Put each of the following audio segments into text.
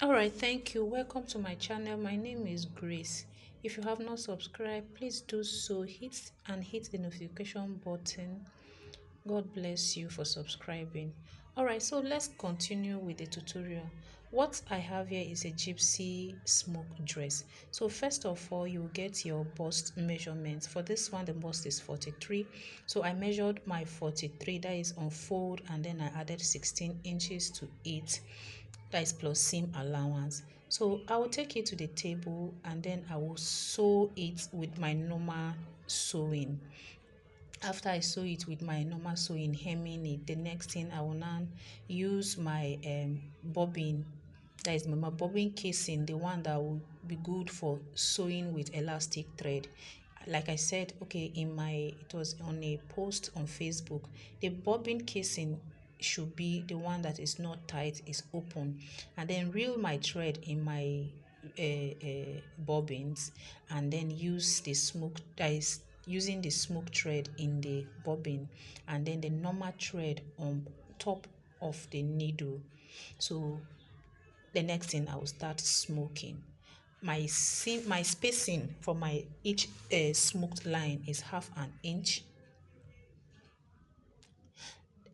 All right, thank you. Welcome to my channel. My name is Grace. If you have not subscribed, please do so. Hit the notification button. God bless you for subscribing. All right, so let's continue with the tutorial. What I have here is a gypsy smoke dress. So first of all, you get your bust measurements. For this one, the bust is 43. So I measured my 43, that is on fold, and then I added 16 inches to it, that is plus seam allowance. So I will take it to the table and then I will sew it with my normal sewing. After I sew it with my normal sewing, hemming it, the next thing I will now use my bobbin, that is my bobbin casing, the one that will be good for sewing with elastic thread. Like I said, okay, it was on a post on Facebook, the bobbin casing should be the one that is not tight, is open, and then reel my thread in my bobbins, and then use the smoke, that is using the smoke thread in the bobbin, and then the normal thread on top of the needle. So the next thing I will start smoking. My spacing for my each smoked line is half an inch.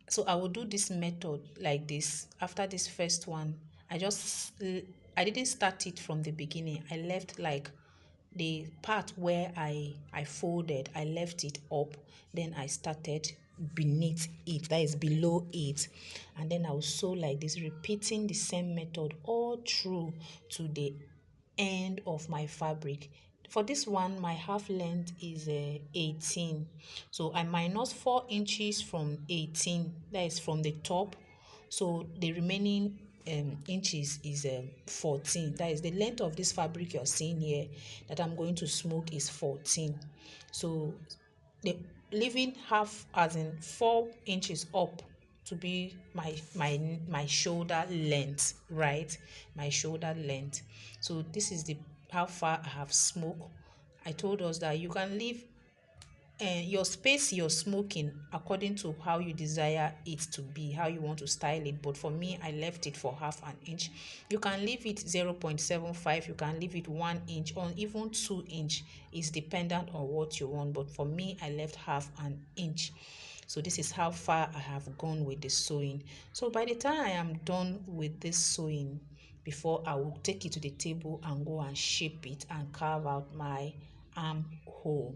So I will do this method like this. After this first one, I didn't start it from the beginning. I left like the part where I folded, I left it up, then I started beneath it, that is below it, and then I'll sew like this, repeating the same method all through to the end of my fabric. For this one, my half length is 18, so I minus 4 inches from 18, that is from the top, so the remaining inches is 14. That is the length of this fabric you're seeing here that I'm going to smoke is 14. So the leaving half, as in 4 inches up, to be my shoulder length, right? My shoulder length. So this is the how far I have smoked. I told us that you can leave your space you're smoking according to how you desire it to be, how you want to style it. But for me, I left it for half an inch. You can leave it 0.75, you can leave it 1 inch, or even 2 inch. It's dependent on what you want, but for me, I left half an inch. So this is how far I have gone with the sewing. So by the time I am done with this sewing, before I will take it to the table and go and shape it and carve out my armhole.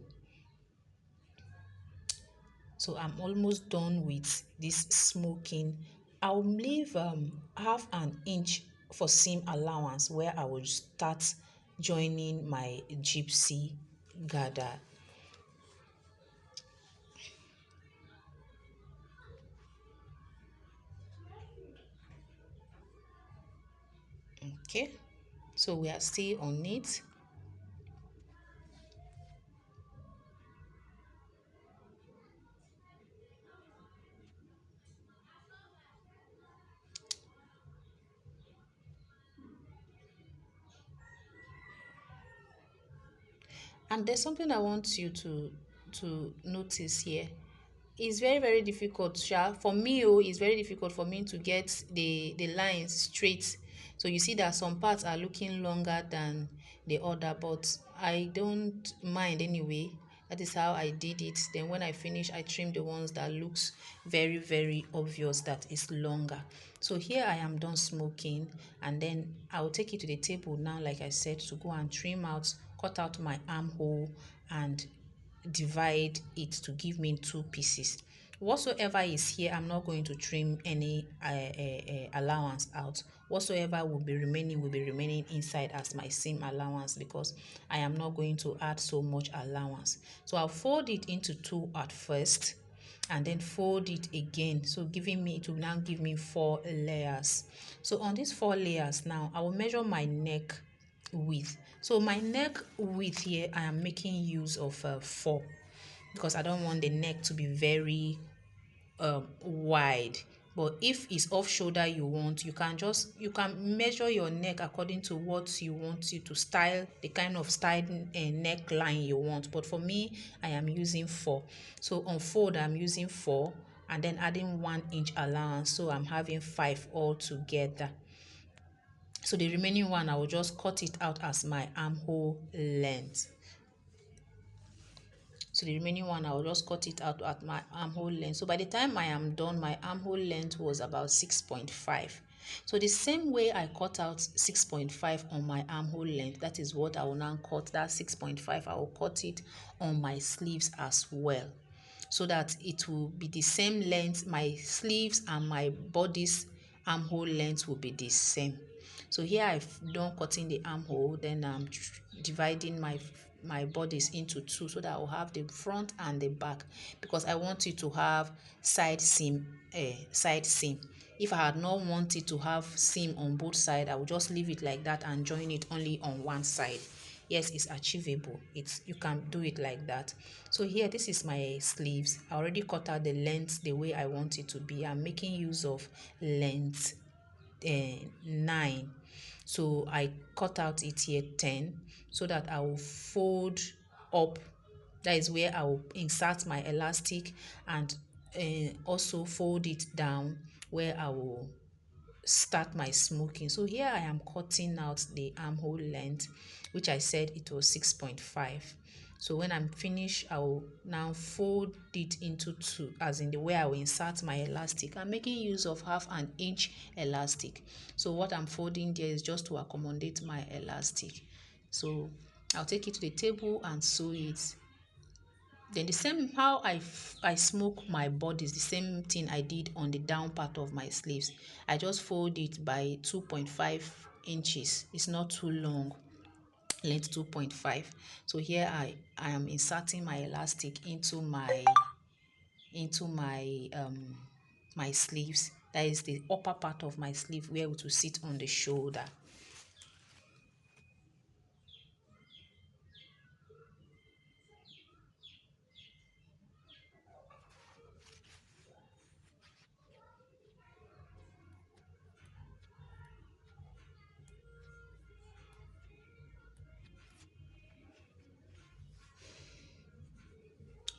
So I'm almost done with this smoking. I'll leave half an inch for seam allowance, where I will start joining my gypsy gather. Okay, so we are still on it. And there's something I want you to notice here. It's very very difficult, sha. For me, it's very difficult for me to get the lines straight. So you see that some parts are looking longer than the other, but I don't mind anyway. That is how I did it. Then when I finish, I trim the ones that looks very very obvious that is longer. So here I am done smoking, and then I will take it to the table now, like I said, to go and trim out, cut out my armhole, and divide it to give me two pieces. Whatsoever is here, I'm not going to trim any allowance out. Whatsoever will be remaining inside as my seam allowance, because I am not going to add so much allowance. So I'll fold it into two at first, and then fold it again, so giving me, it will now give me 4 layers. So on these 4 layers now, I will measure my neck width. So my neck width here, I am making use of 4, because I don't want the neck to be very wide. But if it's off shoulder you want, you can measure your neck according to what you want you to style, the kind of style neckline you want. But for me, I am using 4. So on fold, I'm using 4, and then adding 1 inch allowance, so I'm having 5 all together. So the remaining one, I will just cut it out as my armhole length. So the remaining one, I will just cut it out at my armhole length. So by the time I am done, my armhole length was about 6.5. So the same way I cut out 6.5 on my armhole length, that is what I will now cut. That 6.5, I will cut it on my sleeves as well, so that it will be the same length. My sleeves and my body's armhole length will be the same. So here I've done cutting the armhole, then I'm dividing my bodies into two, so that I'll have the front and the back, because I want it to have side seam. If I had not wanted to have seam on both sides, I would just leave it like that and join it only on one side. Yes, it's achievable. It's, you can do it like that. So here, this is my sleeves. I already cut out the length the way I want it to be. I'm making use of length 9. So I cut out it here 10, so that I will fold up. That is where I will insert my elastic, and also fold it down where I will start my smoking. So here I am cutting out the armhole length, which I said it was 6.5. So when I'm finished, I will now fold it into two, as in the way I will insert my elastic. I'm making use of 1/2 inch elastic. So what I'm folding there is just to accommodate my elastic. So I'll take it to the table and sew it. Then the same how I smoke my body is the same thing I did on the down part of my sleeves. I just fold it by 2.5 inches. It's not too long, length 2.5. So here I am inserting my elastic into my sleeves. That is the upper part of my sleeve where it will sit on the shoulder.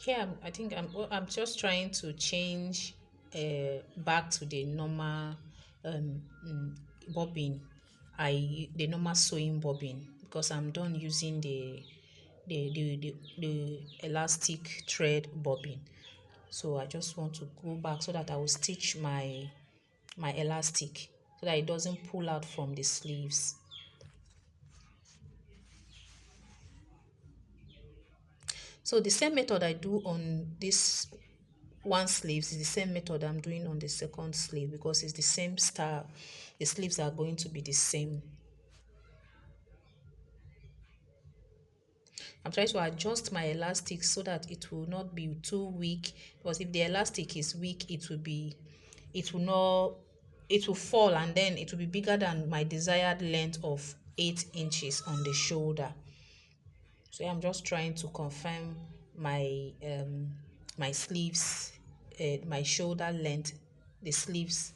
Here, I think I'm just trying to change back to the normal bobbin, the normal sewing bobbin, because I'm done using the elastic thread bobbin. So I just want to go back so that I will stitch my elastic so that it doesn't pull out from the sleeves. So the same method I do on this one sleeves is the same method I'm doing on the second sleeve, because it's the same style. The sleeves are going to be the same. I'm trying to adjust my elastic so that it will not be too weak, because if the elastic is weak, it will not, it will fall, and then it will be bigger than my desired length of 8 inches on the shoulder. So I'm just trying to confirm my sleeves, my shoulder length, the sleeves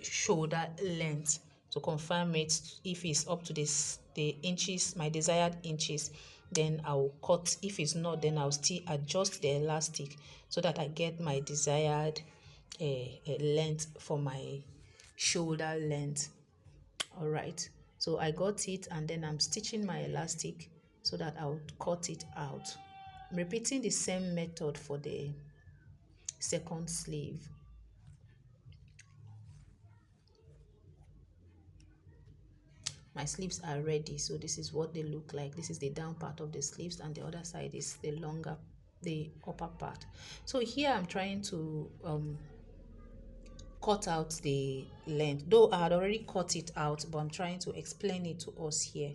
shoulder length, to confirm it. If it's up to the inches, my desired inches, then I'll cut. If it's not, then I'll still adjust the elastic so that I get my desired length for my shoulder length. All right, so I got it, and then I'm stitching my elastic so that I'll cut it out. I'm repeating the same method for the second sleeve. My sleeves are ready, so this is what they look like. This is the down part of the sleeves, and the other side is the upper part. So here I'm trying to cut out the length, though I had already cut it out, but I'm trying to explain it to us here,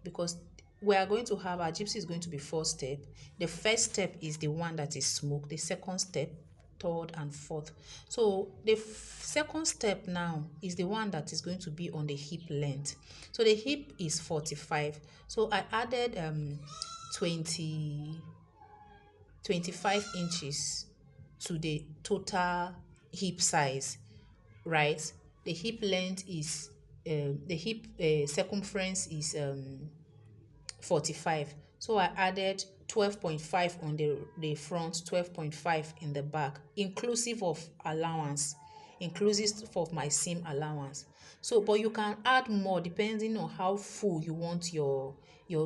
because we are going to have, our gypsy is going to be 4 step. The first step is the one that is smoke, the second step, third and fourth. So the second step now is the one that is going to be on the hip length. So the hip is 45, so I added 20 25 inches to the total hip size, right? The hip length is the hip circumference is 45. So I added 12.5 on the front, 12.5 in the back, inclusive of allowance. inclusive of my seam allowance. So but you can add more depending on how full you want your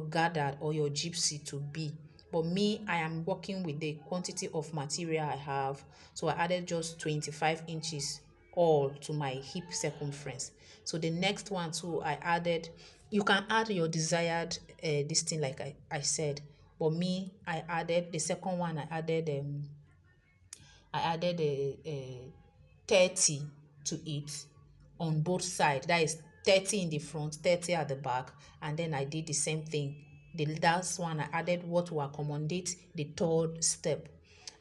gather or your gypsy to be. But me, I am working with the quantity of material I have, so I added just 25 inches all to my hip circumference. So the next one too, I added, you can add your desired this thing like I said, but me, I added the second one, I added a 30 to it on both sides. That is 30 in the front, 30 at the back. And then I did the same thing. The last one, I added what will accommodate the third step.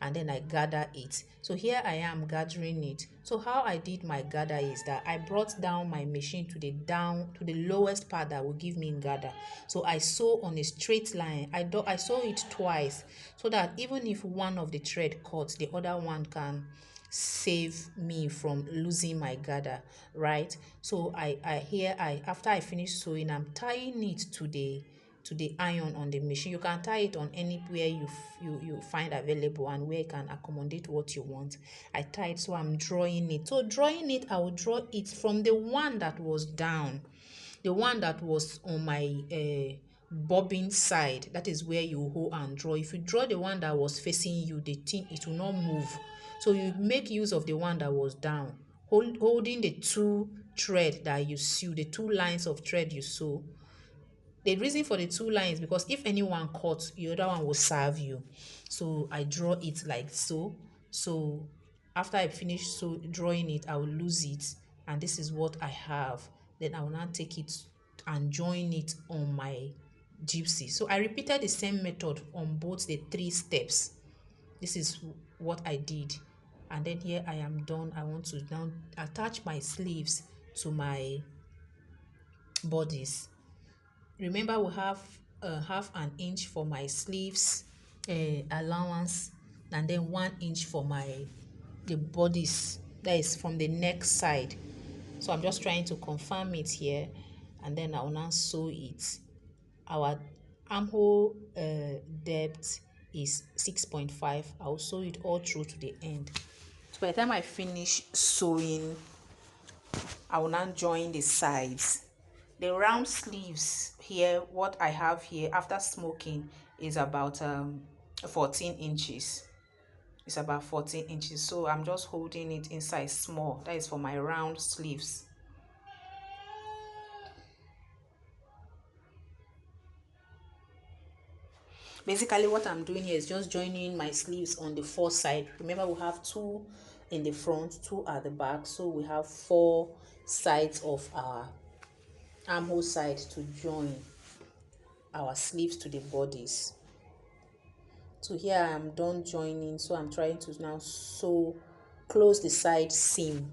And then I gather it. So here I am gathering it. So how I did my gather is that I brought down my machine to the lowest part that will give me gather. So I sew on a straight line. I sew it twice so that even if one of the thread cuts, the other one can save me from losing my gather, right? So I after I finish sewing, I'm tying it to the iron on the machine. You can tie it on anywhere you find available and where you can accommodate what you want. I tie it, so I'm drawing it. So drawing it, I will draw it from the one that was down, the one that was on my bobbin side. That is where you hold and draw. If you draw the one that was facing you, the thing, it will not move. So you make use of the one that was down, holding the two thread that you sew, the two lines of thread you sew. The reason for the two lines, because if anyone cuts, the other one will serve you. So I draw it like so. So after I finish so drawing it, I will lose it, and this is what I have. Then I will now take it and join it on my gypsy. So I repeated the same method on both the three steps. This is what I did, and then here I am done. I want to now attach my sleeves to my bodies. Remember, we have half an inch for my sleeves allowance, and then 1 inch for the bodies, that is from the neck side. So I'm just trying to confirm it here, and then I will now sew it. Our armhole depth is 6.5. I'll sew it all through to the end. So by the time I finish sewing, I will now join the sides. The round sleeves here, what I have here after smoking is about 14 inches. It's about 14 inches. So I'm just holding it inside small. That is for my round sleeves. Basically, what I'm doing here is just joining my sleeves on the four side. Remember, we have two in the front, two at the back. So we have four sides of our armhole side to join our sleeves to the bodies. So here I am done joining, so I'm trying to now sew, close the side seam,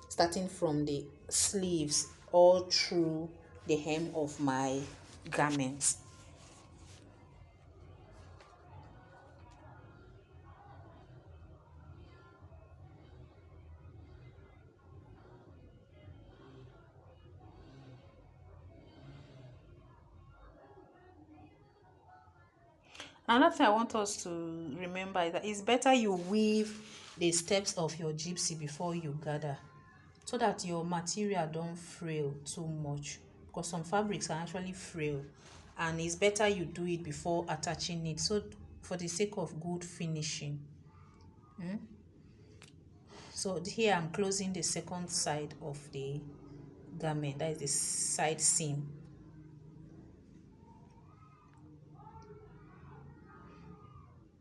starting from the sleeves all through the hem of my garments. Another thing I want us to remember is that it's better you weave the steps of your gypsy before you gather, so that your material don't frail too much, because some fabrics are actually frail, and it's better you do it before attaching it, so for the sake of good finishing. So here I'm closing the second side of the garment, that is the side seam.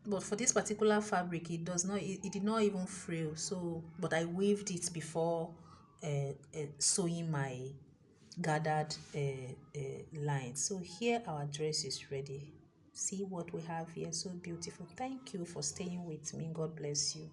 But for this particular fabric, it did not even frill. So but I weaved it before sewing my gathered lines. So here our dress is ready. See what we have here, so beautiful. Thank you for staying with me. God bless you.